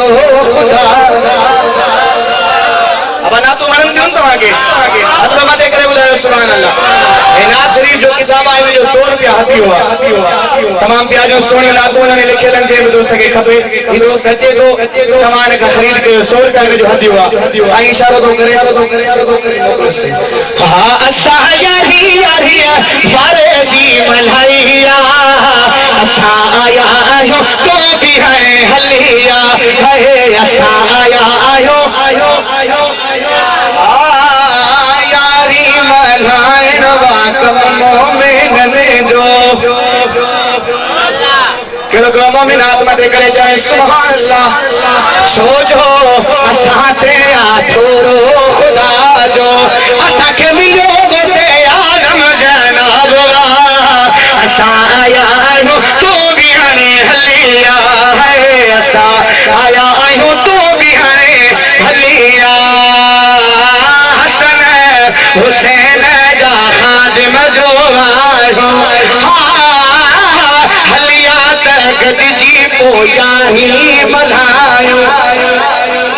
छोड़ो खुदा अब ना तो वणन कम तो आगे अथवा मते करे बोले सुभान अल्लाह ए नाथ शरीफ जो किताब आई में जो 100 रुपया हदी हुआ तमाम प्याजो सोनी नातो उन्होंने लिखे लंजे में दोस्त के खपे ई दोस्त सच्चे तो तमाम का खरीद के 100 रुपया में जो हदी हुआ साईं इशारो तो करे हां असा यारी यारी यारे जी मल्हैया असा आया आयो तो भी है हलिया है असा आया आयो आयो आयो यारी मल्हाइन वाकम मोमिन जो केड़ो ग्रामो में आत्मा दे करे जाए सुभान अल्लाह सोचो असाते आथोरो खुदा जो असा के मिलो गोते आदम जनाब असा आया आयो तो भी हने हलिया है असा आया आयो तो भी हने हलिया हसन हुसैन जा खादिम जो आयो जी पोया ही मल्हायो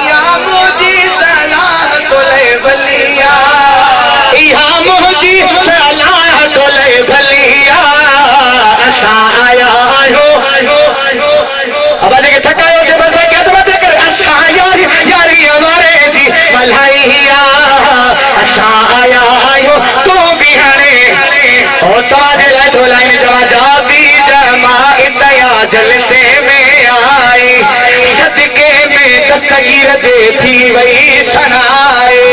या मुझी सलाह तोले भलिया या मुझी सलाह तोले भलिया असा आया आयो अब आने के थकायो से बस क्या तो बात कर असा यारी यारी हमारे जी मल्हाइया असा आया आयो तो भी हने ओ तुम्हारे लाए तो लाइन जवा जाबी जमा इतया जलसे में आई सदके में दस्तगीर जे थी वही सनाए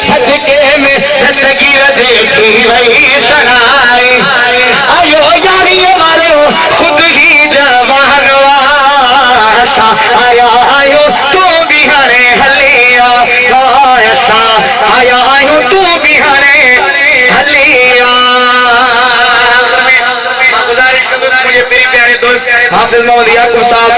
सदके में दस्तगीर जे थी वही सनाए आयो यारी हमारे खुद ही जवान वासा आया आयो तो भी हरे हलिया ऐसा आया आयो तो भी हरे हलिया मुझे मेरे प्यारे दोस्त हाफिज मोहम्मद याकूब साहब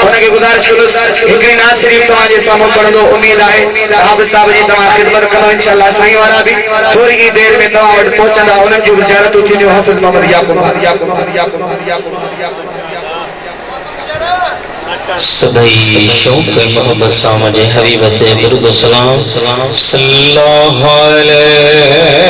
उनके गुजारिश करो हिकड़ी नाथ शरीफ तमाजे सामने पढ़ दो उम्मीद है हाफिज साहब जी तमाम खिदमत करो इंशाल्लाह साईं वाला भी थोड़ी ही देर में तमाम वट पहुंचंदा उनन जो ज़ियारत थी जो हाफिज मोहम्मद याकूब सभई शौक मोहब्बत सामज हबीब ते दुरूद सलाम सल्लल्लाहु अलैहि